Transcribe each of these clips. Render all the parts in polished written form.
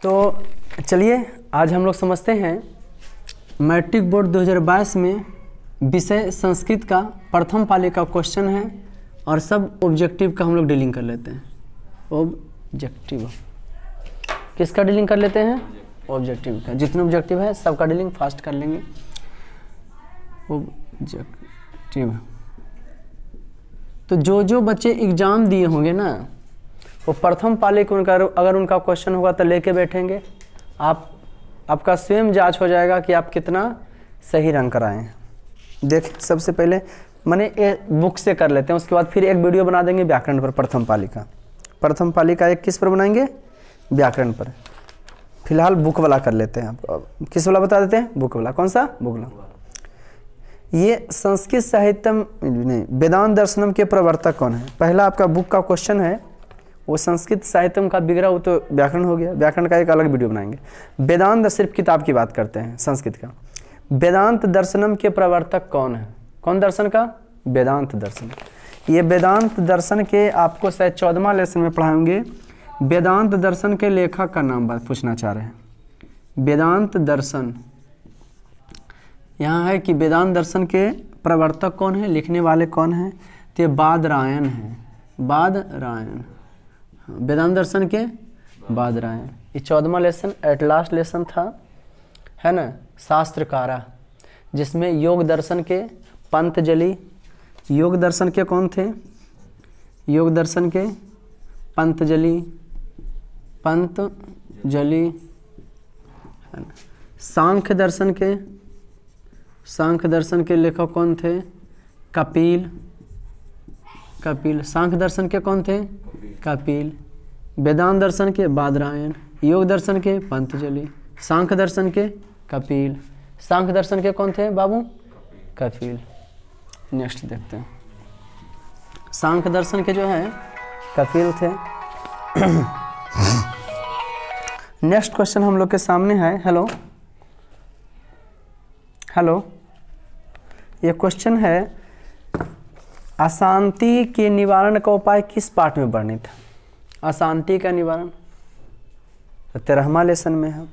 तो चलिए आज हम लोग समझते हैं मैट्रिक बोर्ड 2022 में विषय संस्कृत का प्रथम पाली का क्वेश्चन है और सब ऑब्जेक्टिव का हम लोग डीलिंग कर लेते हैं। ऑब्जेक्टिव किसका डीलिंग कर लेते हैं? ऑब्जेक्टिव का। जितने ऑब्जेक्टिव है सबका डीलिंग फास्ट कर लेंगे। ऑब्जेक्टिव तो जो बच्चे एग्ज़ाम दिए होंगे ना वो प्रथम पाली को अगर उनका क्वेश्चन होगा तो लेके बैठेंगे। आपका स्वयं जांच हो जाएगा कि आप कितना सही रंग कराए हैं। देख सबसे पहले मैंने बुक से कर लेते हैं, उसके बाद फिर एक वीडियो बना देंगे व्याकरण पर। प्रथम पाली का एक किस पर बनाएंगे? व्याकरण पर। फिलहाल बुक वाला कर लेते हैं। आप किस वाला बता देते हैं? बुक वाला। कौन सा? बुक वाला। ये संस्कृत साहित्यम नहीं वेदांत दर्शनम के प्रवर्तक कौन है? पहला आपका बुक का क्वेश्चन है वो संस्कृत साहित्यम का बिगड़ा, वो तो व्याकरण हो गया। व्याकरण का एक अलग वीडियो बनाएंगे। वेदांत सिर्फ किताब की बात करते हैं संस्कृत का। वेदांत दर्शनम के प्रवर्तक कौन है? कौन दर्शन का? वेदांत दर्शन। ये वेदांत दर्शन के आपको शायद 14वां लेसन में पढ़ाएंगे। वेदांत दर्शन के लेखक का नाम पूछना चाह रहे हैं। वेदांत दर्शन यहाँ है कि वेदांत दर्शन के प्रवर्तक कौन है, लिखने वाले कौन है? तो ये बादरायण है। बादरायण वेदांत दर्शन के बादरायण। ये 14वां लेसन एट लास्ट लेसन था, है ना, शास्त्रकारा, जिसमें योग दर्शन के पंतजलि, योग दर्शन के कौन थे? योग दर्शन के पंतजलि है ना। सांख्य दर्शन के लेखक कौन थे? कपिल। सांख्य दर्शन के कौन थे? कपिल। वेदांत दर्शन के बादरायण, योग दर्शन के पंतजलि, सांख्य दर्शन के कपिल। सांख्य दर्शन के कौन थे बाबू? कपिल। नेक्स्ट देखते हैं। सांख्य दर्शन के जो है कपिल थे। नेक्स्ट क्वेश्चन हम लोग के सामने है। हेलो ये क्वेश्चन है, अशांति के निवारण का उपाय किस पाठ में वर्णित है? अशांति का निवारण 13वां लेसन में है।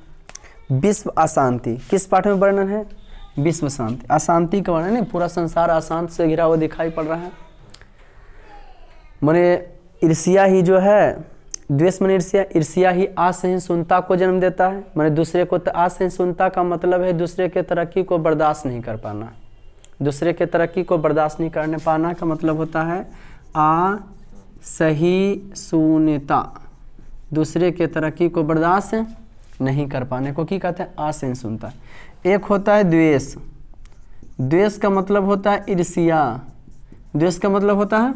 विश्व अशांति किस पाठ में वर्णन है? विश्व शांति। अशांति का वर्णन है। पूरा संसार अशांत से घिरा हुआ दिखाई पड़ रहा है। माने ईर्ष्या ही जो है, द्वेष माने ईर्ष्या ही असहिष्णुता को जन्म देता है। माने दूसरे को, असहिष्णुता का मतलब है दूसरे के तरक्की को बर्दाश्त नहीं कर पाना। दूसरे के तरक्की को बर्दाश्त नहीं करने पाना का मतलब होता है असहिष्णुता। दूसरे के तरक्की को बर्दाश्त नहीं कर पाने को क्या कहते हैं? असहिष्णुता। एक होता है द्वेष। द्वेष का मतलब होता है ईर्ष्या। द्वेष का मतलब होता है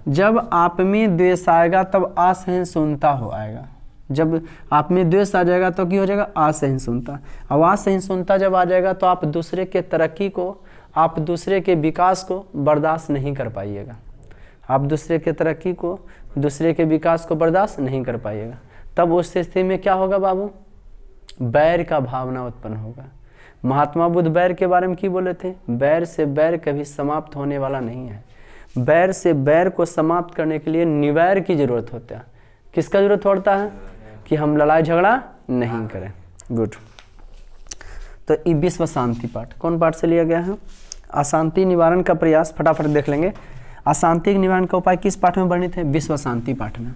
जब आप में द्वेष आएगा तब असहिष्णुता हो आएगा। जब आप में द्वेष आ जाएगा तो क्या हो जाएगा? असहिष्णुता। अब असहिष्णुता जब आ जाएगा तो आप दूसरे के तरक्की को, आप दूसरे के विकास को बर्दाश्त नहीं कर पाइएगा। आप दूसरे के तरक्की को, दूसरे के विकास को बर्दाश्त नहीं कर पाइएगा। तब उस स्थिति में क्या होगा बाबू? बैर का भावना उत्पन्न होगा। महात्मा बुद्ध बैर के बारे में क्या बोले थे? बैर से बैर कभी समाप्त होने वाला नहीं है। बैर से बैर को समाप्त करने के लिए निवैर की जरूरत होता है। किसका जरूरत होता है? कि हम लड़ाई झगड़ा नहीं करें। गुड। तो ये विश्व शांति पाठ कौन पाठ से लिया गया है? अशांति निवारण का प्रयास। फटाफट देख लेंगे। अशांति के निवारण का उपाय किस पाठ में वर्णित है? विश्व शांति पाठ में।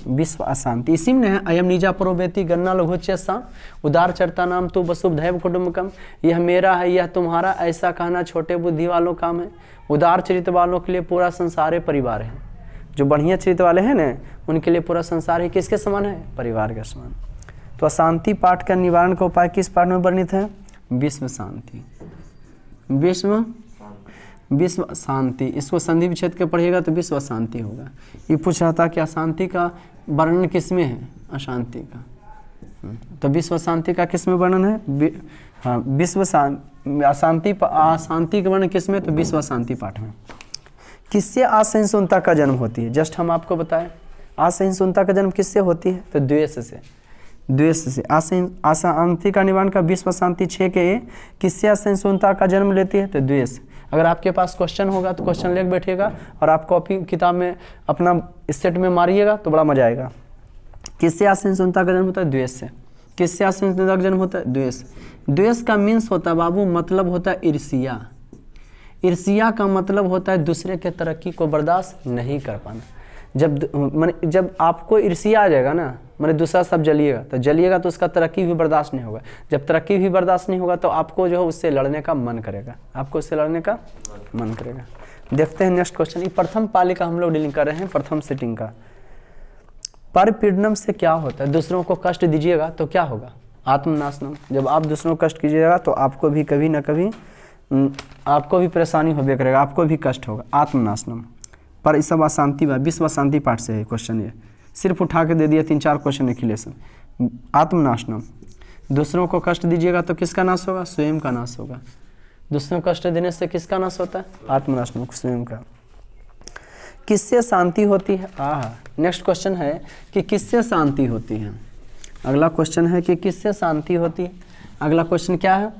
विश्व अशांति इसी में है। अयम निजा परोवेति गन्ना लघुच्यसा उदार चरता नाम तो वसुधैव कुटुंबकम। यह मेरा है, यह तुम्हारा, ऐसा कहना छोटे बुद्धि वालों काम है। उदार चरित्र वालों के लिए पूरा संसार परिवार है। जो बढ़िया चरित्र वाले हैं ना उनके लिए पूरा संसार ही किसके समान है? परिवार के समान। तो अशांति पाठ का निवारण का उपाय किस पाठ में वर्णित है? विश्व शांति। विश्व शांति। इसको संधि विच्छेद के पढ़िएगा तो विश्व शांति होगा। ये पूछ रहा था कि अशांति का वर्णन किस में है? अशांति का। तो विश्व शांति का किस में वर्णन है? हाँ, विश्व अशांति का वर्णन किस में? तो विश्व शांति पाठ में। किससे असहिष्णुता का जन्म होती है? जस्ट हम आपको बताएं। असहिष्णुता का जन्म किससे होती है? तो द्वेष से। द्वेष से। अशांति का निवारण का विश्व शांति 6 के किससे असहिष्णुता का जन्म लेती है? तो द्वेष। अगर आपके पास क्वेश्चन होगा तो क्वेश्चन लेकर बैठिएगा और आप कॉपी किताब में अपना इस सेट में मारिएगा तो बड़ा मजा आएगा। किससे असहिष्णुता का जन्म होता है? द्वेष से। किससे असहिष्णुता का जन्म होता है? द्वेष। द्वेष का मीन्स होता है बाबू, मतलब होता है ईर्ष्या। ईर्ष्या का मतलब होता है दूसरे के तरक्की को बर्दाश्त नहीं कर पाना। जब आपको ईर्ष्या आ जाएगा ना, माने दूसरा सब जलिएगा तो उसका तरक्की भी बर्दाश्त नहीं होगा। जब तरक्की भी बर्दाश्त नहीं होगा तो आपको जो है उससे लड़ने का मन करेगा, आपको उससे लड़ने का मन करेगा। देखते हैं नेक्स्ट क्वेश्चन। ये प्रथम पाली का हम लोग डीलिंग कर रहे हैं, प्रथम सिटिंग का। परपीड़नम से क्या होता है? दूसरों को कष्ट दीजिएगा तो क्या होगा? आत्मनाशनम। जब आप दूसरों को कष्ट कीजिएगा तो आपको भी कभी ना कभी आपको भी परेशानी होबे करेगा, आपको भी कष्ट होगा। आत्मनाशनम। पर इस सब अशांति विश्व अशांति पाठ से है क्वेश्चन, ये सिर्फ उठा के दे दिया 3-4 क्वेश्चन एक ही लेसन। आत्मनाशनम। दूसरों को कष्ट दीजिएगा तो किसका नाश होगा? स्वयं का नाश होगा। दूसरों को कष्ट देने से किसका नाश होता है? आत्मनाशनम, स्वयं का। किससे शांति होती है? नेक्स्ट क्वेश्चन है कि किससे शांति होती है। अगला क्वेश्चन है कि किससे शांति होती है। अगला क्वेश्चन क्या है?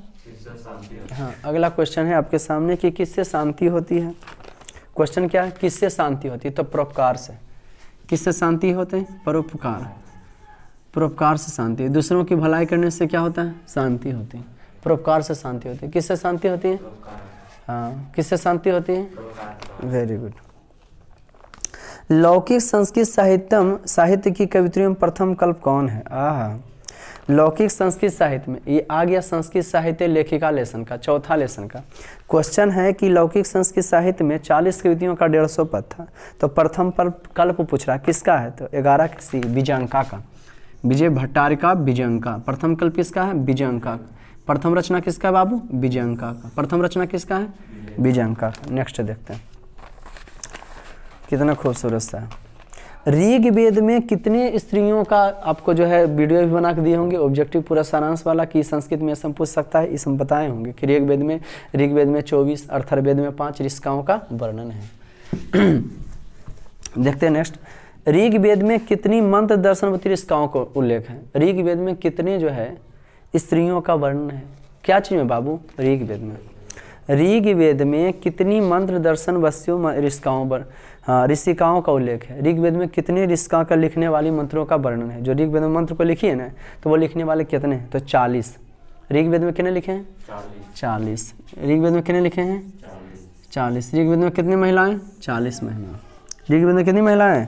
हाँ, अगला क्वेश्चन है आपके सामने कि किससे शांति होती है। क्वेश्चन क्या है? किससे शांति होती है? तो परोपकार से। किससे शांति होती है? परोपकार। परोपकार से शांति है। दूसरों की भलाई करने से क्या होता है? शांति होती है। परोपकार से शांति होती है। किससे शांति होती है? हाँ, किससे शांति होती है? Very good. लौकिक संस्कृत साहित्य की कवित्रियों में प्रथम कल्प कौन है? लौकिक संस्कृत साहित्य में ये आ गया संस्कृत साहित्य लेखिका लेसन का, चौथा लेसन का क्वेश्चन है कि लौकिक संस्कृत साहित्य में 40 कृतियों का 150 पद था। तो प्रथम कल्प पूछ रहा किसका है? तो 11 कृति विजयंका का। विजय भट्टारिका विजयंका। प्रथम कल्प किसका है? विजयंका। प्रथम रचना किसका है बाबू? विजयंका का। प्रथम रचना किसका है? विजयंका का। नेक्स्ट देखते हैं, कितना खूबसूरत सा है। ऋग्वेद में कितने स्त्रियों का आपको जो है वीडियो भी बना के दिए होंगे, ऑब्जेक्टिव पूरा सारांश वाला कि संस्कृत में ऐसा पूछ सकता है, इसमें बताए होंगे कि ऋग्वेद में 24, अथर्ववेद में 5 ऋषिकाओं का वर्णन है। देखते हैं नेक्स्ट। ऋग्वेद में कितनी मंत्र दर्शनवती ऋषिकाओं को उल्लेख है? ऋग्वेद में कितने जो है स्त्रियों का वर्णन है? क्या चीज़ में बाबू? ऋग्वेद में कितनी मंत्र दर्शन वस्यों ऋषिकाओं का उल्लेख है? ऋग्वेद में कितने ऋषिकाओं का लिखने वाली मंत्रों का वर्णन है? जो ऋग्वेद में मंत्र को लिखी है ना, तो वो लिखने वाले कितने हैं? तो 40। ऋग्वेद में कितने लिखे हैं? 40। ऋग्वेद में कितने लिखे हैं? 40। ऋग्वेद में कितनी महिलाएं? 40 महिलाएं। ऋग्वेद में कितनी महिलाएं?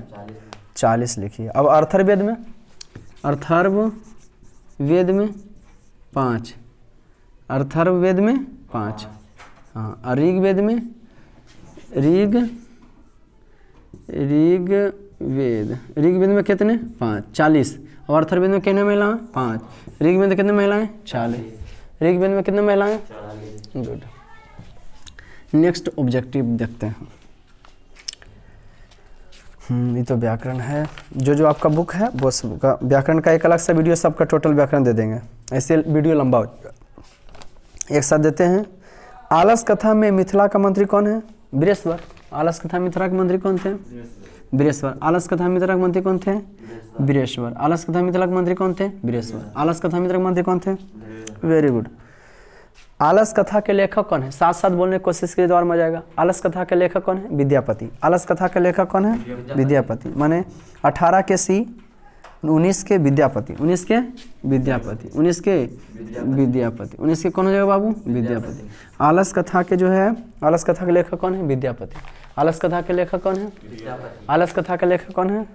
40 लिखी है। अब अथर्ववेद में 5। अथर्ववेद में 5। हाँ, ऋग्वेद में ऋग्वेद में कितने? 5। 40। और अथर्ववेद में कितने महिलाएं? 5। ऋग्वेद में कितने महिलाएं? 40। ऋग्वेद में कितने महिलाएं? गुड। नेक्स्ट ऑब्जेक्टिव देखते हैं। ये तो व्याकरण है। जो आपका बुक है वो सबका व्याकरण का एक अलग सा वीडियो, सबका टोटल व्याकरण दे देंगे, ऐसे वीडियो लंबा हो जाएगा। एक साथ देते हैं। आलस कथा में मिथिला का मंत्री कौन है? बृहस्पति। आलस कथा मिथिला के मंत्री कौन थे? बृहस्पति। आलस कथा मिथिला के मंत्री कौन थे? बृहस्पति। आलस कथा मिथिला के मंत्री कौन थे? बृहस्पति। आलस कथा मिथिला के मंत्री कौन थे? Very good. आलस कथा के लेखक कौन है? साथ साथ बोलने की कोशिश करिए तो और मजा आएगा। आलस कथा के लेखक कौन है? विद्यापति। आलस कथा के लेखक कौन है? विद्यापति। माने 18 के सी, 19 के विद्यापति। 19 के विद्यापति। 19 के विद्यापति। 19 के कौन हो जाएगा बाबू? विद्यापति। आलस कथा के जो है, आलस कथा के लेखक कौन है? विद्यापति। आलस कथा के लेखक कौन है? आलस कथा के लेखक कौन है?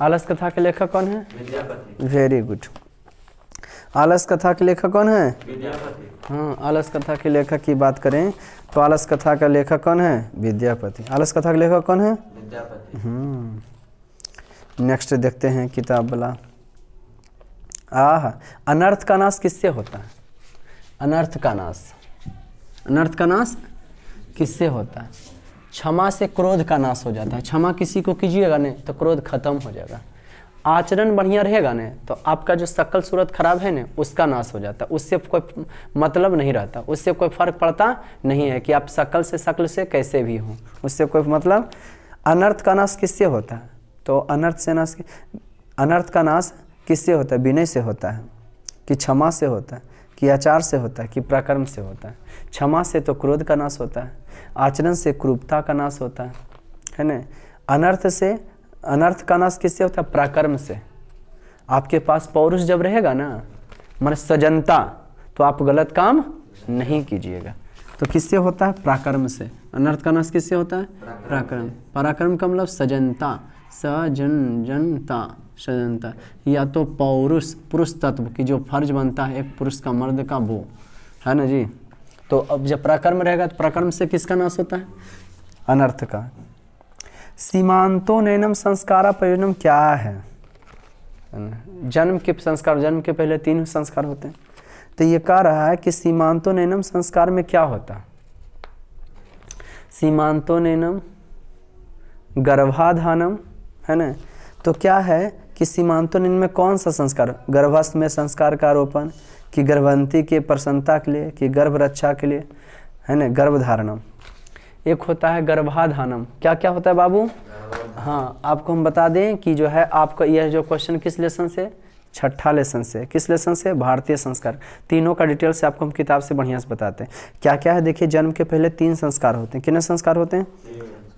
आलस कथा के लेखक कौन है? Very good. आलस कथा के लेखक कौन है? हाँ, आलस कथा के लेखक की बात करें तो आलस कथा का लेखक कौन है? विद्यापति। आलस कथा का लेखक कौन है? विद्यापति। नेक्स्ट देखते हैं किताब वाला। अनर्थ का नाश किससे होता है? अनर्थ का नाश किससे होता है? क्षमा से क्रोध का नाश हो जाता है। क्षमा किसी को कीजिएगा नहीं तो क्रोध खत्म हो जाएगा। आचरण बढ़िया रहेगा ना तो आपका जो शक्ल सूरत खराब है ना उसका नाश हो जाता है। उससे कोई मतलब नहीं रहता, उससे कोई फर्क पड़ता नहीं है कि आप शक्ल से कैसे भी हों, उससे कोई मतलब। अनर्थ का नाश किससे होता है? तो अनर्थ का नाश किससे होता है? विनय से होता है, कि क्षमा से होता है, कि आचार से होता है, कि प्रकर्म से होता है। क्षमा से तो क्रोध का नाश होता है, आचरण से क्रूरता का नाश होता है ना। अनर्थ का नाश किससे होता है? प्रकर्म से। आपके पास पौरुष जब रहेगा ना, माने सजनता, तो आप गलत काम नहीं कीजिएगा। तो किससे होता है? प्राकर्म से। अनर्थ का नाश किससे होता है? प्राकर्म। पराक्रम का मतलब सजनता, सजनता, सजनता, या तो पौरुष, पुरुष तत्व की जो फर्ज बनता है एक पुरुष का, मर्द का, वो है ना जी। तो अब जब पराक्रम रहेगा तो पराक्रम से किसका नाश होता है? अनर्थ का। सीमांतो नैनम संस्कारा प्रयोजनम क्या है? जन्म के संस्कार, जन्म के पहले 3 संस्कार होते हैं। तो ये कह रहा है कि सीमांतो नैनम संस्कार में क्या होता है? सीमांतो नैनम गर्भाधानम, है ना। तो क्या है कि सीमांतो नैनम में कौन सा संस्कार? गर्भस्थ में संस्कार का आरोपण, कि गर्भवती के प्रसन्नता के लिए, कि गर्भ रक्षा के लिए, है ना, गर्भधारणम। एक होता है गर्भाधानम। क्या क्या होता है बाबू? हाँ, आपको हम बता दें कि जो है आपका यह जो क्वेश्चन किस लेसन से? छठा लेसन से। किस लेसन से? भारतीय संस्कार। तीनों का डिटेल से आपको हम किताब से बढ़िया से बताते हैं क्या क्या है। देखिए, जन्म के पहले 3 संस्कार होते हैं। कितने संस्कार होते हैं?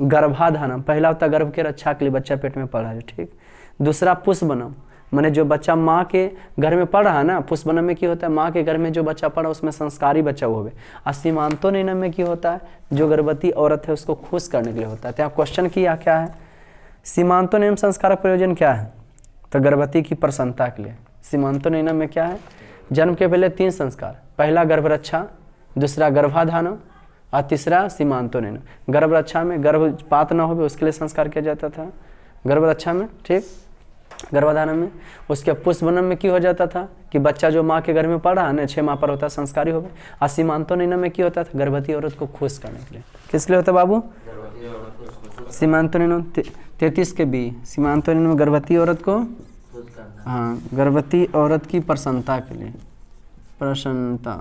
गर्भाधानम, पहला होता है गर्भ के रक्षा के लिए, बच्चा पेट में पड़ रहा है, ठीक। दूसरा पुष्पबनम, माने जो बच्चा माँ के घर में पढ़ रहा है ना, पुष्पबनम में क्या होता है? माँ के घर में जो बच्चा पढ़ा उसमें संस्कारी बच्चा हो गए। और सीमांतो नैनम में क्या होता है? जो गर्भवती औरत है उसको खुश करने के लिए होता है। तो आप क्वेश्चन किया क्या है? सीमांतो नैनम संस्कार प्रयोजन क्या है? तो गर्भवती की प्रसन्नता के लिए। सीमांतो नैनम में क्या है? जन्म के पहले 3 संस्कार, पहला गर्भ रक्षा, दूसरा गर्भाधानम और तीसरा सीमांतो नैनम। गर्भ रक्षा में गर्भपात ना हो उसके लिए संस्कार किया जाता था, गर्भ रक्षा में, ठीक। गर्भाधान में, उसके पुष्पबनम में क्या हो जाता था कि बच्चा जो माँ के घर में पढ़ रहा है ना, 6 माह पर होता है, संस्कारी हो गए। और सीमांतो नैनम में क्या होता था? गर्भवती औरत को खुश करने के लिए। किस लिए होता है बाबू? सीमांतो नैनम 33 के बी। सीमांतो नैनम में गर्भवती औरत को, हाँ, गर्भवती औरत की प्रसन्नता के लिए। प्रसन्नता,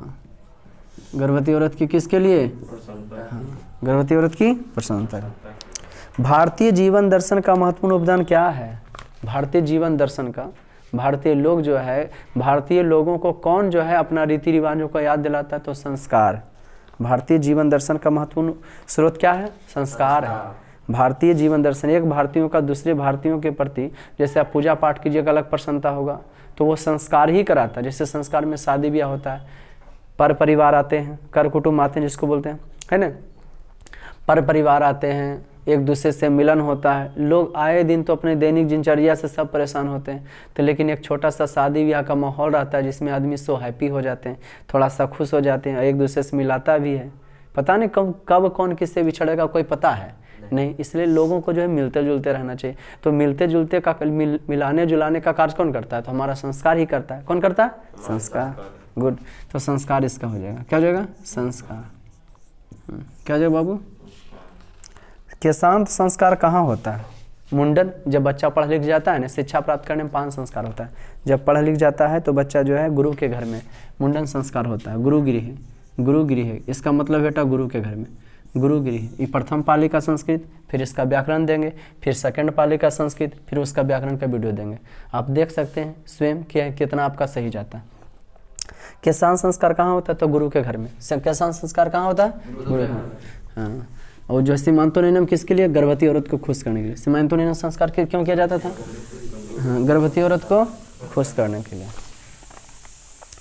गर्भवती औरत की किसके लिए? हाँ, गर्भवती औरत की प्रसन्नता। भारतीय जीवन दर्शन का महत्वपूर्ण योगदान क्या है? भारतीय जीवन दर्शन का, भारतीय लोग जो है, भारतीय लोगों को कौन जो है अपना रीति रिवाजों को याद दिलाता है? तो संस्कार। भारतीय जीवन दर्शन का महत्वपूर्ण स्रोत क्या है? संस्कार है। भारतीय जीवन दर्शन एक भारतीयों का दूसरे भारतीयों के प्रति, जैसे आप पूजा पाठ कीजिएगा अलग प्रसन्नता होगा, तो वो संस्कार ही कराता है। जैसे संस्कार में शादी ब्याह होता है, पर परिवार आते हैं, कर कुटुंब आते हैं जिसको बोलते हैं, है ना, पर परिवार आते हैं, एक दूसरे से मिलन होता है। लोग आए दिन तो अपने दैनिक दिनचर्या से सब परेशान होते हैं, तो लेकिन एक छोटा सा शादी ब्याह का माहौल रहता है जिसमें आदमी सो हैप्पी हो जाते हैं, थोड़ा सा खुश हो जाते हैं, एक दूसरे से मिलाता भी है। पता नहीं कब कौन किससे बिछड़ेगा कोई पता है नहीं, इसलिए लोगों को जो है मिलते जुलते रहना चाहिए। तो मिलते जुलते का मिलाने जुलाने का कार्य कौन करता है? तो हमारा संस्कार ही करता है। कौन करता है? संस्कार। गुड, तो संस्कार इसका हो जाएगा। क्या हो जाएगा? संस्कार। क्या हो जाएगा बाबू? केशांत संस्कार कहाँ होता है? मुंडन। जब बच्चा पढ़ लिख जाता है ना, शिक्षा प्राप्त करने में 5 संस्कार होता है। जब पढ़ लिख जाता है तो बच्चा जो है गुरु के घर में मुंडन संस्कार होता है। गुरुगृह, गुरुगृह इसका मतलब बेटा गुरु के घर में, गुरुगृह। ये प्रथम पाली का संस्कृत, फिर इसका व्याकरण देंगे, फिर सेकंड पाली का संस्कृत, फिर उसका व्याकरण का वीडियो देंगे। आप देख सकते हैं स्वयं कि कितना आपका सही जाता है। केशांत संस्कार कहाँ होता है? तो गुरु के घर में। केशांत संस्कार कहाँ होता है? गुरु के घर में। हाँ, और जो सीमांतो नैनम किसके लिए? गर्भवती औरत को खुश करने के लिए। सीमांतो नैनम संस्कार क्यों किया जाता था? हाँ, गर्भवती औरत को खुश करने के लिए।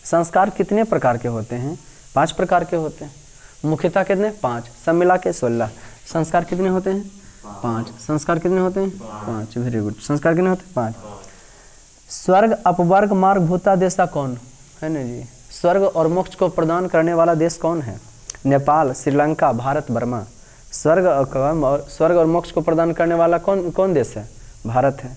संस्कार कितने प्रकार के होते हैं? 5 प्रकार के होते हैं। मुख्यतः कितने? 5, सब मिला के 16। संस्कार कितने होते हैं? 5। संस्कार कितने होते हैं? 5। Very good. संस्कार कितने होते हैं? 5। स्वर्ग अपवर्ग मार्ग भूता देशा कौन है ना जी? स्वर्ग और मोक्ष को प्रदान करने वाला देश कौन है? नेपाल, श्रीलंका, भारत, बर्मा। स्वर्ग और मोक्ष को प्रदान करने वाला कौन देश है? भारत है।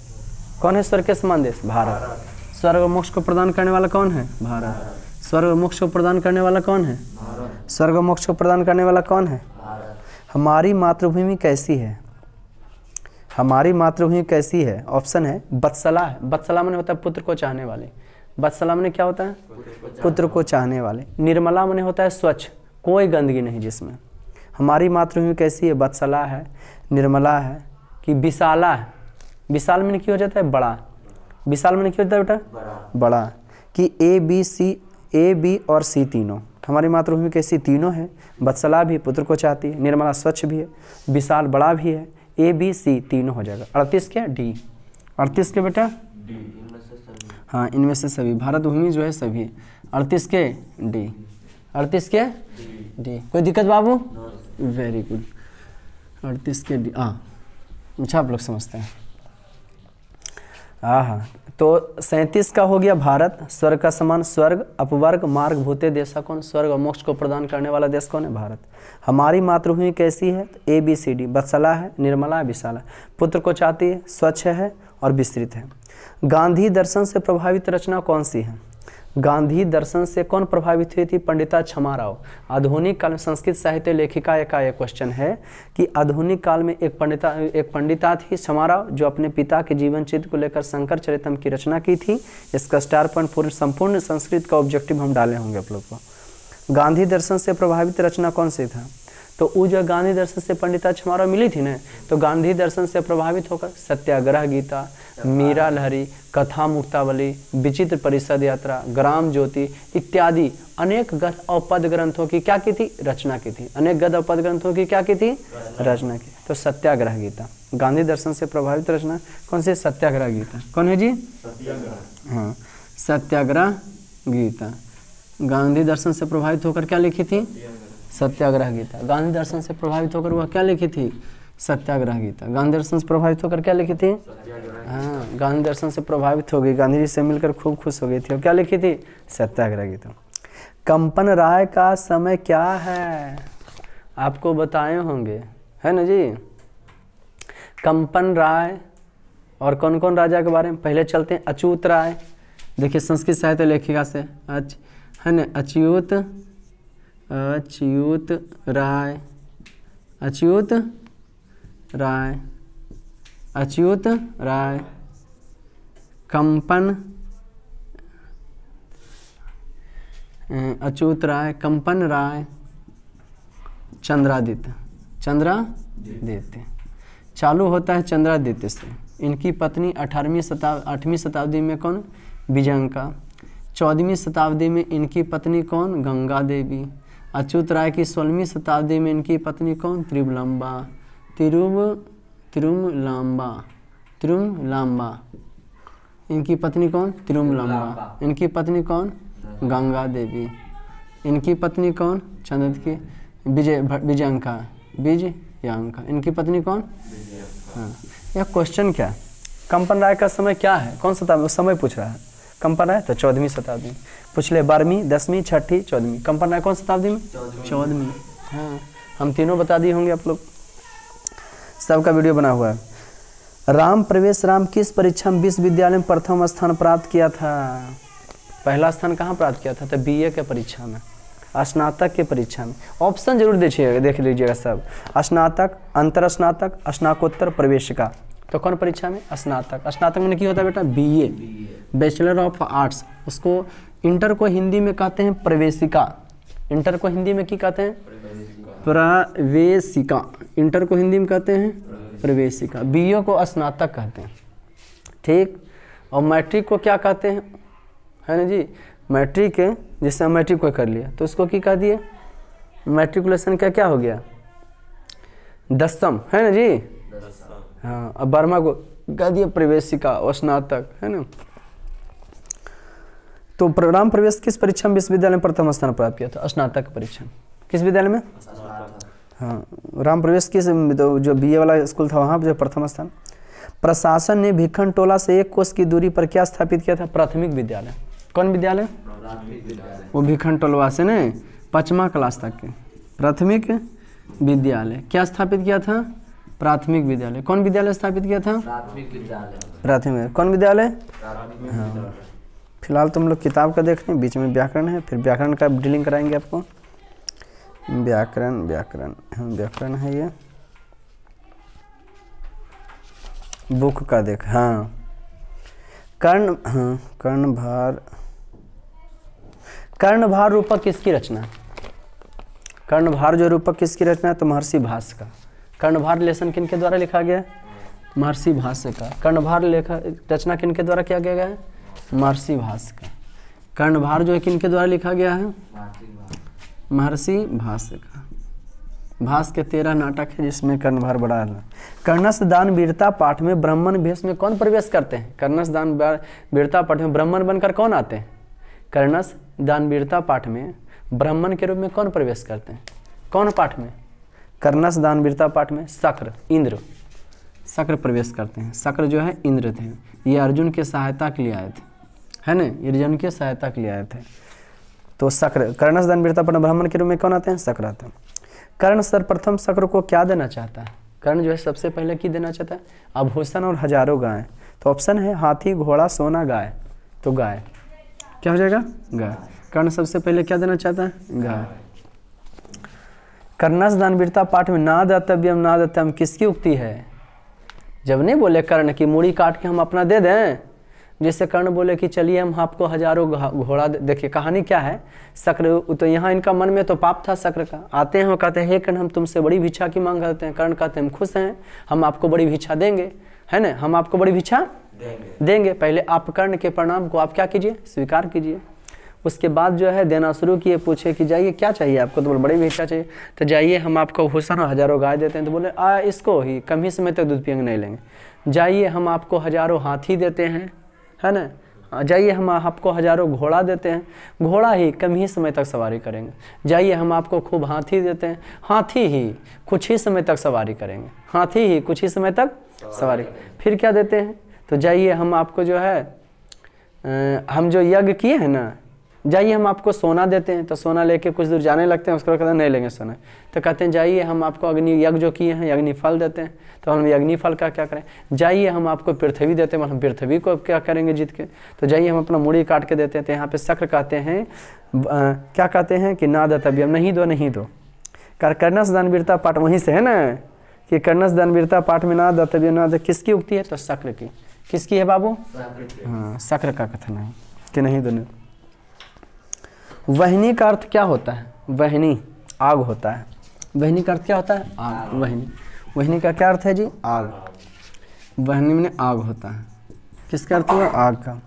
कौन है स्वर्ग के समान देश? भारत। स्वर्ग और मोक्ष को प्रदान करने वाला कौन है? भारत। स्वर्ग और मोक्ष को प्रदान करने वाला कौन है? भारत। स्वर्ग और मोक्ष को प्रदान करने वाला कौन है? भारत। हमारी मातृभूमि कैसी है? हमारी मातृभूमि कैसी है? ऑप्शन है वत्सला है। वत्सला माने होता है पुत्र को चाहने वाले। वत्सला माने क्या होता है? पुत्र को चाहने वाले। निर्मला माने होता है स्वच्छ, कोई गंदगी नहीं जिसमें। हमारी मातृभूमि कैसी है? वत्सला है, निर्मला है, कि विशाला है। विशाल में क्या हो जाता है? बड़ा। विशाल में क्या होता है बेटा? बड़ा। कि ए बी और सी तीनों। हमारी मातृभूमि कैसी? तीनों है। वत्सला भी पुत्र को चाहती है, निर्मला स्वच्छ भी है, विशाल बड़ा भी है, ए बी सी तीनों हो जाएगा। 38 के डी। 38 के बेटा हाँ इनमें से सभी, भारत भूमि जो है सभी। 38 के डी, 38 के डी। कोई दिक्कत बाबू? वेरी गुड, 38 के डी। अच्छा आप लोग समझते हैं। हाँ, तो 37 का हो गया भारत। स्वर्ग का समान, स्वर्ग अपवर्ग मार्ग भूते देशा कौन? स्वर्ग और मोक्ष को प्रदान करने वाला देश कौन है? भारत। हमारी मातृभूमि कैसी है? ABCD, वत्सला है, निर्मला है, विशाला। पुत्र को चाहती है, स्वच्छ है और विस्तृत है। गांधी दर्शन से प्रभावित रचना कौन सी है? गांधी दर्शन से कौन प्रभावित हुई थी? पंडिता क्षमा राव। आधुनिक काल में संस्कृत साहित्य लेखिका का यह क्वेश्चन है कि आधुनिक काल में एक पंडिता थी क्षमा राव, जो अपने पिता के जीवन चित्र को लेकर शंकर चरितम की रचना की थी। इसका स्टार पॉइंट पूर्ण संपूर्ण संस्कृत का ऑब्जेक्टिव हम डाले होंगे आप लोग को। गांधी दर्शन से प्रभावित रचना कौन सी था? तो वो जो गांधी दर्शन से पंडिता क्षमा राव मिली थी ना, तो गांधी दर्शन से प्रभावित होकर सत्याग्रह गीता, मीरा लहरी, कथा मुक्तावली, विचित्र परिषद यात्रा, ग्राम ज्योति इत्यादि अनेक गद्य और पद ग्रंथों की क्या की थी? रचना की थी। अनेक गद्य और पद ग्रंथों की क्या की थी? रचना की। तो सत्याग्रह गीता गांधी दर्शन से प्रभावित रचना कौन सी? सत्याग्रह गीता। कौन है जी? हाँ, सत्याग्रह गीता। गांधी दर्शन से प्रभावित होकर क्या लिखी थी? सत्याग्रह गीता। गांधी दर्शन से प्रभावित होकर वह क्या लिखी थी? सत्याग्रह गीता। गांधी दर्शन से प्रभावित होकर क्या लिखी थी? हाँ, गांधी दर्शन से प्रभावित हो गई, गांधी जी से मिलकर खूब खुश हो गई थी और क्या लिखी थी? सत्याग्रह गीता। कंपन राय का समय क्या है? आपको बताए होंगे, है ना जी। कंपन राय और कौन कौन राजा के बारे में पहले चलते हैं। अच्युत राय, देखिए संस्कृत साहित्य लेखिका से है ना, अच्युत राय, अच्युत राय, अच्युत राय, कंपन, अच्युत राय, कंपन राय, चंद्रादित्य। चंद्रादित्य चालू होता है चंद्रादित्य से। इनकी पत्नी 8वीं शताब्दी में कौन? विजयंका। 14वीं शताब्दी में इनकी पत्नी कौन? गंगा देवी। अच्युत राय की 16वीं शताब्दी में इनकी पत्नी कौन? तिरुमलांबा। इनकी पत्नी कौन? तिरुमलांबा। इनकी पत्नी कौन? गंगा देवी। इनकी पत्नी कौन? चंद्र की विजयंका। इनकी पत्नी कौन? हाँ, यह क्वेश्चन क्या? कंपन राय का समय क्या है? कौन सा समय पूछ रहा है? कंपन राय तो 14वीं शताब्दी। पूछ ले 12वीं, 10वीं, 6ठी, 14वीं। कंपन राय कौन शताब्दी में? 14वीं। हाँ, हम तीनों बता दिए होंगे आप लोग, सबका वीडियो बना हुआ है। राम प्रवेश राम किस परीक्षा में विश्वविद्यालय में प्रथम स्थान प्राप्त किया था? पहला स्थान कहाँ प्राप्त किया था? तो BA के परीक्षा में, स्नातक के परीक्षा में। ऑप्शन जरूर देख लीजिएगा सब। स्नातक, अंतर स्नातक, स्नाकोत्तर, प्रवेशिका। तो कौन परीक्षा में? स्नातक। स्नातक में क्या होता है बेटा? BA, bachelor of arts. उसको इंटर को हिंदी में कहते हैं प्रवेशिका। इंटर को हिंदी में क्या कहते हैं? प्रवेशिका। इंटर को हिंदी में कहते हैं प्रवेशिका। BA को स्नातक कहते हैं, ठीक। और मैट्रिक को क्या कहते हैं? है ना जी, मैट्रिक है, जिससे मैट्रिक को कर लिया तो उसको क्या कह दिए? मैट्रिकुलेशन का क्या हो गया? 10वीं, है ना जी। हाँ, अब 12वां को कह दिया प्रवेशिका और स्नातक, है ना। तो राम प्रवेश किस परीक्षा में विश्वविद्यालय में प्रथम स्थान प्राप्त किया था? स्नातक परीक्षा। किस विद्यालय में? हाँ, राम प्रवेश किस, तो जो BA वाला स्कूल था वहाँ जो प्रथम स्थान। प्रशासन ने भिखन टोला से 1 कोस की दूरी पर क्या स्थापित किया था? प्राथमिक विद्यालय। कौन विद्यालय? वो भिखन टोलवा से ने 5वां क्लास तक के प्राथमिक विद्यालय क्या स्थापित किया था? प्राथमिक विद्यालय। कौन विद्यालय स्थापित किया था? प्राथमिक विद्यालय। प्राथमिक कौन विद्यालय? हाँ, फिलहाल तुम लोग किताब का देख रहे हैं, बीच में व्याकरण है, फिर व्याकरण का डीलिंग कराएंगे आपको। व्याकरण है ये बुक का देख। हाँ, कर्णभार रूपक किसकी रचना है? कर्णभार जो रूपक किसकी रचना है? तो महर्षि भास का। कर्णभार लेसन किन के द्वारा लिखा गया? महर्षि भास का। कर्णभार रचना किन के द्वारा किया गया है? महर्षि भास का। कर्णभार जो है किन के द्वारा लिखा गया है? महर्षि भास का। भास के 13 नाटक है जिसमें कर्णभार बड़ा है। कर्णस दान वीरता पाठ में ब्राह्मण भेष में कौन प्रवेश करते हैं? कर्णस दान वीरता पाठ में ब्राह्मण बनकर कौन आते हैं? कर्णस दान वीरता पाठ में ब्राह्मण के रूप में कौन प्रवेश करते हैं? कौन पाठ में? कर्णस दान वीरता पाठ में शक्र, इंद्र, शक्र प्रवेश करते हैं। शक्र जो है इंद्र थे, ये अर्जुन के सहायता के लिए आए थे, है ना, अर्जुन के सहायता के लिए आए थे। तो शक्र, कर्णस दान वीरता पाठ में ब्राह्मण के रूप में कौन आते हैं? शक्र आते हैं। कर्ण सर्वप्रथम शक्र को क्या देना चाहता है? कर्ण जो है सबसे पहले की देना चाहता है? आभूषण और हजारों गाय। तो ऑप्शन है हाथी, घोड़ा, सोना, गाय। तो गाय क्या हो जाएगा? गाय। कर्ण सबसे पहले क्या देना चाहता है? गाय। कर्णस दान वीरता पाठ में नादतव्यम नादतव्यम किसकी उक्ति है? जब नहीं बोले कर्ण की मूड़ी काट के हम अपना दे दें, जैसे कर्ण बोले कि चलिए हम आपको हजारों घोड़ा देखिए कहानी क्या है। शक्र तो यहाँ इनका मन में तो पाप था शक्र का, आते हैं और कहते हैं हे कर्ण हम तुमसे बड़ी भिक्षा की मांग करते हैं। कर्ण कहते हैं हम खुश हैं, हम आपको बड़ी भिक्षा देंगे, है ना, हम आपको बड़ी भिक्षा देंगे। पहले आप कर्ण के प्रणाम को आप क्या कीजिए? स्वीकार कीजिए। उसके बाद जो है देना शुरू किए, पूछे कि जाइए क्या चाहिए आपको? तो बोले बड़ी भिक्षा चाहिए। तो जाइए हम आपको भूषण और हजारों गाय देते हैं। तो बोले इसको ही कम ही समय तक दूध पियेंगे, नहीं लेंगे। जाइए हम आपको हजारों हाथी देते हैं, है ना, जाइए हम आपको हजारों घोड़ा देते हैं, घोड़ा ही कम ही समय तक सवारी करेंगे। जाइए हम आपको खूब हाथी देते हैं, हाथी ही कुछ ही समय तक सवारी करेंगे, हाथी ही कुछ ही समय तक सवारी। फिर क्या देते हैं? तो जाइए हम आपको जो है हम जो यज्ञ किए हैं ना, जाइए हम आपको सोना देते हैं। तो सोना लेके कुछ दूर जाने लगते हैं, उसके बाद कहते हैं नहीं लेंगे सोना। तो कहते हैं जाइए हम आपको अग्नि यज्ञ जो किए हैं अग्नि फल देते हैं। तो हम अग्नि फल का क्या करें? जाइए हम आपको पृथ्वी देते हैं, हम पृथ्वी को क्या करेंगे जीत के? तो जाइए हम अपना मुड़ी काट के देते हैं। तो यहाँ पे शक्र कहते हैं क्या कहते हैं कि नादतव्यम, नहीं दो नहीं दो। कर्णस दान वीरता पाठ वहीं से है ना कि कर्णस दान वीरता पाठ में नादतव्यम नाद किसकी उक्ति है? तो शक्र की। किसकी है बाबू? हाँ, शक्र का कथन है कि नहीं दो। वहनी का अर्थ क्या होता है? वहनी आग होता है। वहनी का अर्थ क्या होता है? आग। वहनी, वहनी का क्या अर्थ है जी? आग। वहनी में आग होता है। किसका अर्थ हुआ? आग का।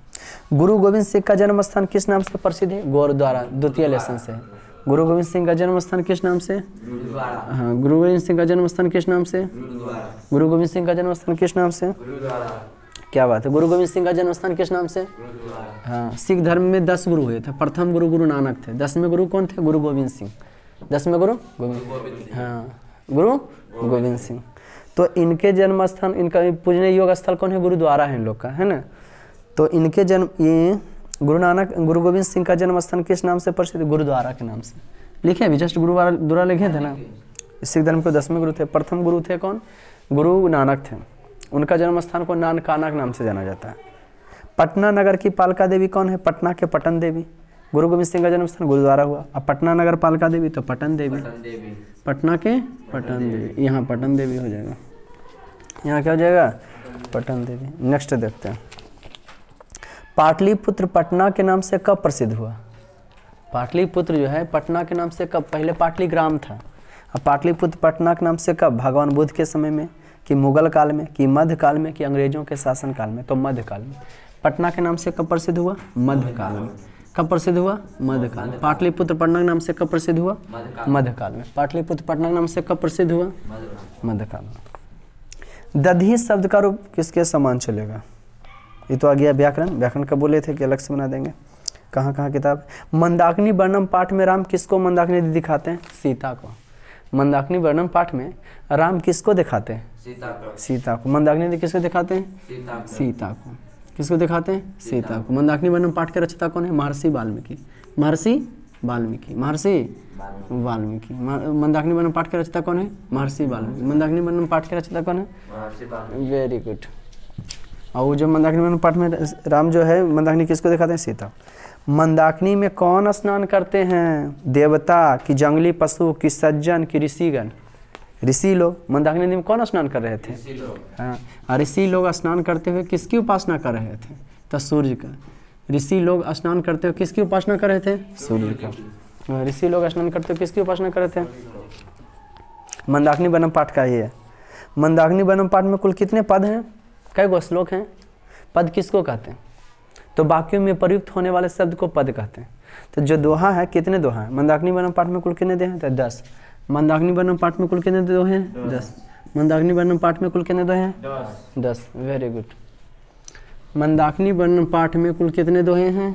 गुरु गोविंद सिंह का जन्म स्थान किस नाम से प्रसिद्ध है? गुरुद्वारा। द्वितीय लेसन से। गुरु गोविंद सिंह का जन्म स्थान किस नाम से? हाँ, गुरु गोविंद सिंह का जन्म स्थान किस नाम से? गुरु गोविंद सिंह का जन्म स्थान किस नाम से? क्या बात है, गुरु गोविंद सिंह का जन्म स्थान किस नाम से? हाँ, सिख धर्म में 10 गुरु हुए थे। प्रथम गुरु गुरु नानक थे। 10वें गुरु कौन थे? गुरु गोविंद सिंह। 10वें गुरु गोविंद, हाँ, गुरु गोविंद सिंह। तो इनके जन्म स्थान, इनका पूजनीय योग स्थल कौन है? गुरुद्वारा है इन लोग का, है ना। तो इनके जन्म, ये गुरु गोविंद सिंह का जन्म स्थान किस नाम से प्रसिद्ध? गुरुद्वारा के नाम से लिखे अभी जस्ट गुरुद्वारा लिखे थे ना। सिख धर्म के 10वें गुरु थे। प्रथम गुरु थे कौन? गुरु नानक थे। उनका जन्म स्थान को नानकाना के नाम से जाना जाता है। पटना नगर की पालका देवी कौन है? पटना के पटन देवी। गुरु गोविंद सिंह का जन्म स्थान गुरुद्वारा हुआ। अब पटना नगर पालका देवी तो पटन देवी। पटना के पटन देवी, यहाँ पटन देवी हो जाएगा। यहाँ क्या हो जाएगा? पटन देवी। नेक्स्ट देखते हैं। पाटलिपुत्र पटना के नाम से कब प्रसिद्ध हुआ? पाटलिपुत्र जो है पटना के नाम से कब? पहले पाटली ग्राम था। अब पाटलिपुत्र पटना के नाम से कब? भगवान बुद्ध के समय में, कि मुगल काल में, कि मध्य काल में, कि अंग्रेजों के शासन काल में? तो मध्य काल में। पटना के नाम से कब प्रसिद्ध हुआ? मध्य काल में। कब प्रसिद्ध हुआ? मध्य काल में। पाटलिपुत्र पटना के नाम से कब प्रसिद्ध हुआ? मध्य काल में। पाटलिपुत्र पटना के नाम से कब प्रसिद्ध हुआ? मध्य काल में। दधी शब्द का रूप किसके समान चलेगा? ये तो आ गया व्याकरण। व्याकरण का बोले थे कि अलग से बना देंगे। कहाँ कहाँ किताब? मंदाकिनी वर्णम पाठ में राम किसको मंदाकिनी दिखाते हैं? सीता को। मंदाकिनी वर्णम पाठ में राम किसको दिखाते हैं? सीता को। मंदाकिनी किसको दिखाते हैं? सीता को। किसको दिखाते हैं? सीता को। मंदाकिनी वर्णम पाठ के रचयिता कौन है? महर्षि वाल्मीकि। महर्षि वाल्मीकि। महर्षि वाल्मीकि। मंदाकिनी वर्णम पाठ के रचयिता कौन है? महर्षि वाल्मीकि। मंदाकिनी वर्णम पाठ के रचयिता कौन है? Very good. और वो जो मंदाकिनी वर्णम पाठ में राम जो है, मंदाकिनी किसको दिखाते हैं? सीता। मंदाकिनी में कौन स्नान करते हैं? देवता, कि जंगली पशु, कि सज्जन, कि ऋषिगण? ऋषि लोग। मंदाकिनी नदी में कौन स्नान कर रहे थे? हाँ, ऋषि लोग स्नान करते हुए किसकी उपासना कर रहे थे? तो सूर्य का। ऋषि लोग स्नान करते हुए किसकी उपासना कर रहे थे? सूर्य का। ऋषि लोग स्नान करते हुए किसकी उपासना कर रहे थे? मंदाकिनी वर्णम पाठ का ये है। मंदाकिनी वर्णम पाठ में कुल कितने पद हैं? कई गो श्लोक हैं? पद किसको कहते हैं? तो वाक्यों में प्रयुक्त होने वाले शब्द को पद कहते हैं। तो जो दोहा है, कितने दोहा है? मंदाकिनी वर्णम पाठ में कुल कितने दोहा हैं? तो 10। मंदाकिनी वर्णम पाठ में कुल कितने दोहे हैं? 10। मंदाकिनी वर्णम पाठ में कुल कितने दोहे हैं? 10। Very good. मंदाकिनी वर्णम पाठ में कुल कितने दोहे हैं?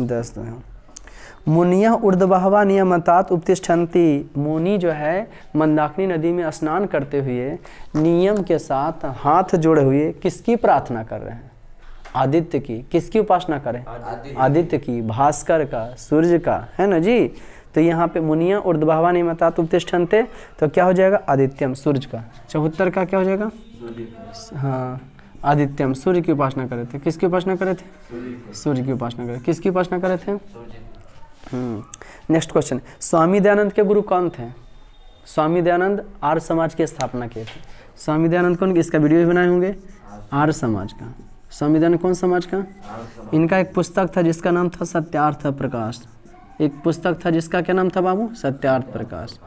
10 दोहे। मुनिया ऊर्ध्वबहवा नियमतात उपतिष्ठन्ति। मुनि जो है मंदाकिनी नदी में स्नान करते हुए नियम के साथ हाथ जोड़े हुए किसकी प्रार्थना कर रहे हैं? आदित्य की। किसकी उपासना करें? आदित्य की, भास्कर का, सूर्य का, है ना जी। तो यहाँ पे मुनिया ऊर्ध्वबहवा नियमतात उपतिष्ठन्ते, तो क्या हो जाएगा? आदित्यम, सूर्य का। 74 का क्या हो जाएगा? हाँ, आदित्यम, सूर्य की उपासना करे थे। किसकी उपासना करे थे? सूर्य की उपासना करे। किसकी उपासना करे थे? नेक्स्ट क्वेश्चन, स्वामी दयानंद के गुरु कौन थे? स्वामी दयानंद आर्य समाज की स्थापना किए थे। स्वामी दयानंद कौन? इसका वीडियो भी बनाए होंगे। आर्य समाज का। स्वामी दयानंद कौन समाज का? इनका एक पुस्तक था जिसका नाम था सत्यार्थ प्रकाश। एक पुस्तक था जिसका क्या नाम था बाबू? सत्यार्थ प्रकाश।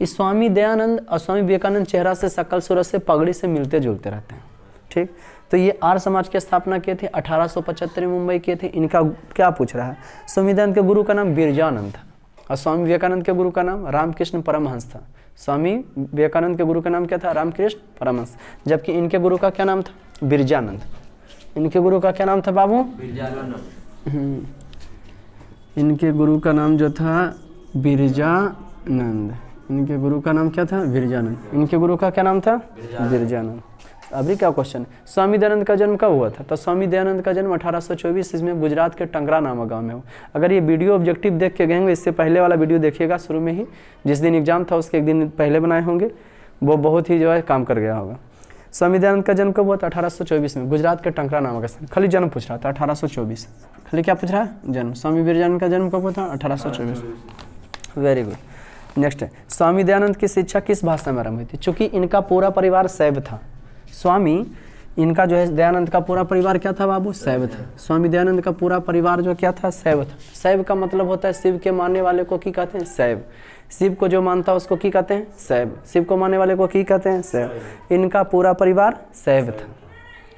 इस स्वामी दयानंद और स्वामी विवेकानंद चेहरा से, शकल सूरत से, पगड़ी से मिलते जुलते रहते हैं। ठीक, तो ये आर्य समाज की स्थापना किए थे 1875 में मुंबई किए थे। इनका क्या पूछ रहा है? स्वामी दयानंद के गुरु का नाम बिरजानंद था और स्वामी विवेकानंद के गुरु का नाम रामकृष्ण परमहंस था। स्वामी विवेकानंद के गुरु का नाम क्या था? रामकृष्ण परमहंस। जबकि इनके गुरु का क्या नाम था? बिरजानंद। इनके गुरु का क्या नाम था बाबू? बिरजानंद। इनके गुरु का नाम जो था बिरजानंद। इनके गुरु का नाम क्या था? बिरजानंद। इनके गुरु का क्या नाम था? बिरजानंद। अभी क्या क्वेश्चन, स्वामी दयानंद का जन्म कब हुआ था? तो स्वामी दयानंद का जन्म 1824 में गुजरात के टंगरा नामक गांव में हुआ। अगर ये वीडियो ऑब्जेक्टिव देख के गए होंगे, इससे पहले वाला वीडियो देखिएगा शुरू में ही, जिस दिन एग्जाम था उसके एक दिन पहले बनाए होंगे, वो बहुत ही जो है काम कर गया होगा। स्वामी दयानंद का जन्म कब हुआ था? 1824 में गुजरात के टंगरा नामक स्थान। खाली जन्म पूछ रहा था 1824। खाली क्या पूछ रहा है? जन्म। स्वामी बिरजानंद का जन्म कब हुआ था? 1824। Very good. नेक्स्ट है, स्वामी दयानंद की शिक्षा किस भाषा में आरंभ हुई थी? चूंकि इनका पूरा परिवार शैव था। स्वामी इनका जो है दयानंद का पूरा परिवार क्या था बाबू? शैव था। स्वामी दयानंद का पूरा परिवार जो क्या था? शैव था। शैव का मतलब होता है शिव के मानने वाले को की कहते हैं? शैव। शिव को जो मानता है उसको की कहते हैं? शैव। शिव को मानने वाले को की कहते हैं? शैव। इनका पूरा परिवार शैव था।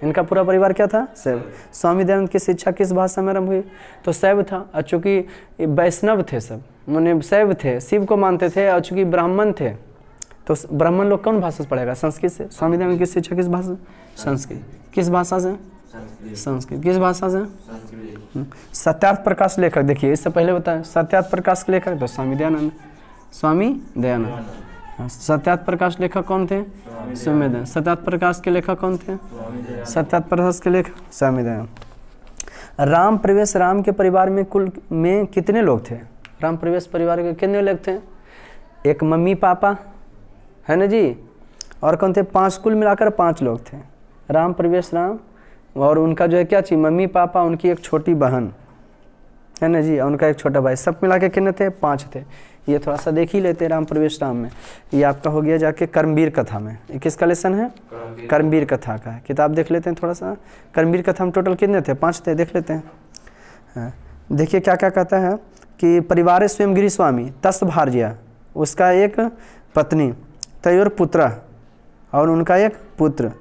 इनका पूरा परिवार क्या था? शैव। स्वामी दयानंद की शिक्षा किस भाषा में आरंभ हुई? तो शैव था। और चूंकि वैष्णव थे सब, माने शैव थे, शिव को मानते थे, और चूंकि ब्राह्मण थे तो ब्राह्मण लोग कौन भाषा से पढ़ेगा? संस्कृत से। स्वामी दयानंद की शिक्षा किस भाषा? संस्कृत। किस भाषा से? संस्कृत। किस भाषा से? सत्यार्थ प्रकाश लेखक। देखिए इससे पहले बताया सत्यार्थ प्रकाश के लेखक तो स्वामी दयानंद। स्वामी दयानंद। सत्यार्थ प्रकाश लेखक कौन थे? स्वामी दयानंद। सत्यार्थ प्रकाश के लेखक कौन थे? सत्यार्थ प्रकाश के लेखक स्वामी दयानंद। राम प्रवेश राम के परिवार में कुल में कितने लोग थे? राम प्रवेश परिवार के कितने लोग थे? एक मम्मी पापा, है ना जी, और कौन थे? 5, कुल मिलाकर 5 लोग थे। राम प्रवेश राम और उनका जो है क्या चीज? मम्मी पापा, उनकी एक छोटी बहन, है ना जी, और उनका एक छोटा भाई, सब मिला के कितने थे? 5 थे। ये थोड़ा सा देख ही लेते हैं राम प्रवेश राम में। ये आपका हो गया जाके कर्मवीर कथा में। ये किसका लेसन है? कर्मवीर कथा का है। किताब देख लेते हैं थोड़ा सा। कर्मवीर कथा में टोटल कितने थे? 5 थे। देख लेते हैं। देखिए क्या क्या कहता है कि परिवार स्वयं गिरी स्वामी तस् भार्या, उसका एक पत्नी, तयोर पुत्र, और उनका एक पुत्र,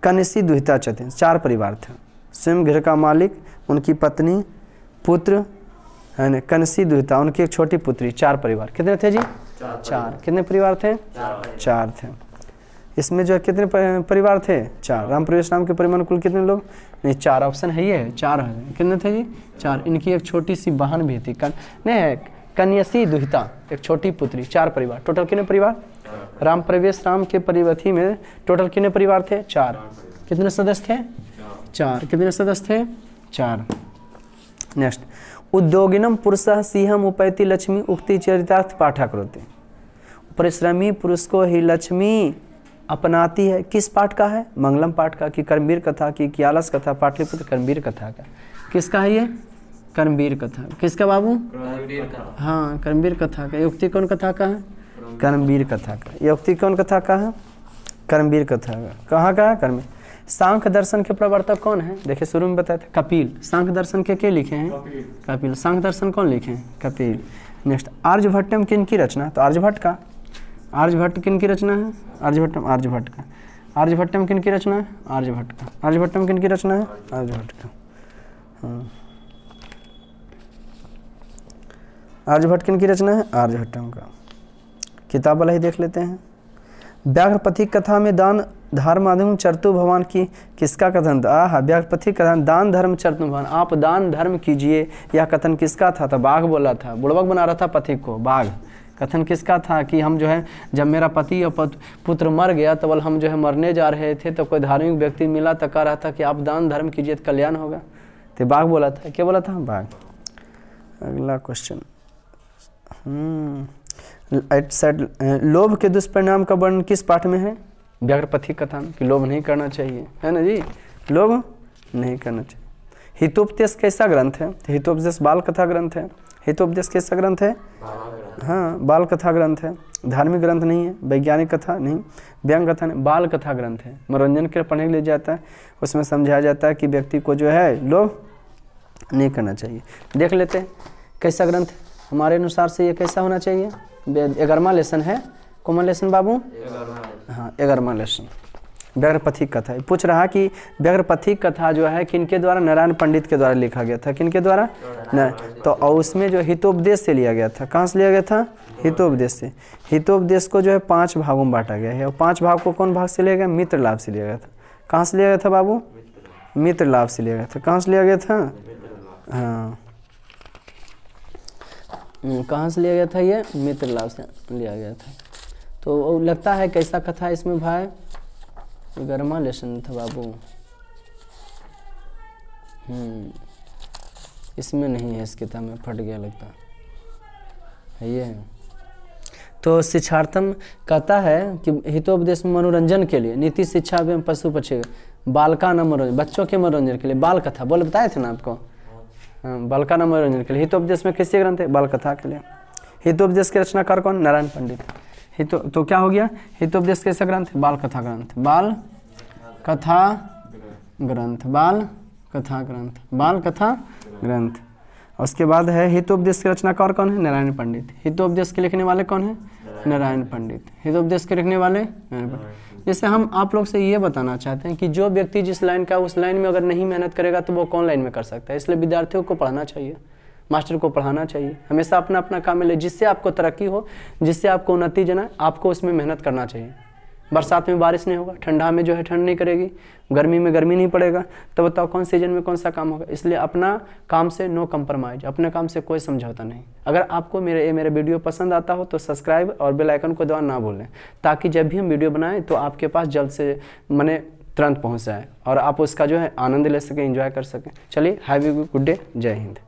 कनिषी दुहिता चते। 4 परिवार थे। स्वयं घर का मालिक, उनकी पत्नी, पुत्र, है ना, कनिषी दुहिता, उनकी एक छोटी पुत्री। 4 परिवार। कितने थे जी? 4। कितने परिवार थे? 4 थे। इसमें जो है कितने परिवार थे? 4। राम प्रवेश राम के परिवार कुल कितने लोग? नहीं, 4 ऑप्शन है, ये है 4 है। कितने थे जी? 4। इनकी एक छोटी सी बहन भी थी, कन्यासी दुहिता, एक छोटी पुत्री। 4 परिवार। टोटल कितने परिवार? राम प्रवेश राम के परिवथी में टोटल कितने परिवार थे? 4। कितने सदस्य थे? 4। कितने सदस्य थे? 4। नेक्स्ट, उद्योगिनम पुरुषः सिंहम उपैति लक्ष्मी उक्ति चरितार्थ पाठा करोति। परिश्रमी पुरुष को ही लक्ष्मी अपनाती है। किस पाठ का है? मंगलम पाठ का, कि कर्मवीर कथा की, कि आलस कथा, पाटलिपुत्र कर्मवीर कथा का। किसका है ये? कर्मवीर कथा। किसका बाबू? हाँ, कर्मवीर कथा का। युक्ति कौन कथा का है? कर्मवीर कथा का। युक्ति कौन कथा का है? कर्मवीर कथा का। कहाँ का है? कर्मवीर। सांख्य दर्शन के प्रवर्तक कौन है? देखिए शुरू में बताए थे कपिल। सांख्य दर्शन के लिखे हैं? कपिल। सांख्य दर्शन कौन लिखे हैं? कपिल। नेक्स्ट, आर्यभट्टम किन की रचना? तो आर्यभट्ट का। आर्यभट्ट किन की रचना है? आर्यभट्टम आर्यभट्ट का। आर्यभट्टम किन की रचना है? आर्यभट्ट का। आर्यभट्टम किन की रचना है? आर्यभट्ट का। हाँ, आर्यभट्ट किन की रचना है? आर्यभट्टम का। किताब वाला ही देख लेते हैं। व्याघ्रपथिक कथा में दान धर्म अधर्म चरतु भगवान की किसका कथन था? हाँ, व्याघ्रपथिक कथन दान धर्म चरतु भगवान, आप दान धर्म कीजिए, यह कथन किसका था? तो बाघ बोला था, बुड़बक बना रहा था पथिक को, बाघ। कथन किसका था कि हम जो है जब मेरा पति और पुत्र मर गया तो हम जो है मरने जा रहे थे तो कोई धार्मिक व्यक्ति मिला तो कह रहा था कि आप दान धर्म कीजिए तो कल्याण होगा, तो बाघ बोला था। क्या बोला था? बाघ। अगला क्वेश्चन, लोभ के दुष्परिणाम का वर्णन किस पाठ में है? व्याघ्रपथिक कथा में, कि लोभ नहीं करना चाहिए, है ना जी, लोभ नहीं करना चाहिए। हितोपदेश कैसा ग्रंथ है? हितोपदेश बाल कथा ग्रंथ है। हितोपदेश कैसा ग्रंथ है? हाँ, बाल कथा ग्रंथ है, धार्मिक ग्रंथ नहीं है, वैज्ञानिक कथा नहीं, व्यंग कथा नहीं, बाल कथा ग्रंथ है, मनोरंजन के पढ़ने के लिए जाता है, उसमें समझाया जाता है कि व्यक्ति को जो है लोभ नहीं करना चाहिए। देख लेते हैं कैसा ग्रंथ है हमारे अनुसार से, ये कैसा होना चाहिए? 11वां लेसन है, कौन लेसन बाबू? हाँ, 11वां लेसन व्याघ्रपथिक कथा। पूछ रहा कि व्याघ्रपथिक कथा जो है किनके द्वारा? नारायण पंडित के द्वारा लिखा गया था। किनके द्वारा? तो और उसमें जो हितोपदेश से लिया गया था। कहाँ से लिया गया था? हितोपदेश से। हितोपदेश को जो है 5 भागों में बांटा गया है, और 5 भाग को कौन भाग से लिया गया? मित्र लाभ से लिया गया था। कहाँ से लिया गया था बाबू? मित्र लाभ से लिया गया था। कहाँ से लिया गया था? हाँ, कहाँ से लिया गया था? ये मित्र लाभ से लिया गया था। तो लगता है कैसा कथा है इसमें भाई? 11वां लेसन था बाबू। इसमें नहीं है, इस किताब में फट गया लगता है, ये है। तो शिक्षार्थम कहता है कि हितोपदेश में मनोरंजन के लिए, नीति शिक्षा एवं पशु पक्षी, बालका न मनोरंजन, बच्चों के मनोरंजन के लिए बाल कथा बोले, बताए थे ना आपको। हाँ, बालका न मनोरंजन के लिए। हितोपदेश में किसके ग्रंथ है? बाल कथा के लिए। हितोपदेश के रचनाकार कौन? नारायण पंडित। तो क्या हो गया? हितोपदेश कैसा ग्रंथ है? बाल कथा ग्रंथ, बाल कथा ग्रंथ, बाल कथा ग्रंथ, बाल कथा ग्रंथ। उसके बाद है हितोपदेश के रचनाकार कौन है? नारायण पंडित। हितोपदेश के लिखने वाले कौन है? नारायण पंडित। हितोपदेश के लिखने वाले नारायण पंडित। जैसे हम आप लोग से ये बताना चाहते हैं कि जो व्यक्ति जिस लाइन का उस लाइन में अगर नहीं मेहनत करेगा तो वो कौन लाइन में कर सकता है। इसलिए विद्यार्थियों को पढ़ना चाहिए, मास्टर को पढ़ाना चाहिए, हमेशा अपना अपना काम में ले, जिससे आपको तरक्की हो, जिससे आपको उन्नति जना, आपको उसमें मेहनत करना चाहिए। बरसात में बारिश नहीं होगा, ठंडा में जो है ठंड नहीं करेगी, गर्मी में गर्मी नहीं पड़ेगा, तो बताओ कौन सीजन में कौन सा काम होगा। इसलिए अपना काम से नो कंप्रोमाइज, अपने काम से कोई समझौता नहीं। अगर आपको मेरे वीडियो पसंद आता हो तो सब्सक्राइब और बेल आइकन को दबाना ना भूलें, ताकि जब भी हम वीडियो बनाएं तो आपके पास जल्द से माने तुरंत पहुँच जाए और आप उसका जो है आनंद ले सकें, एंजॉय कर सकें। चलिए, हैव ए गुड डे, जय हिंद।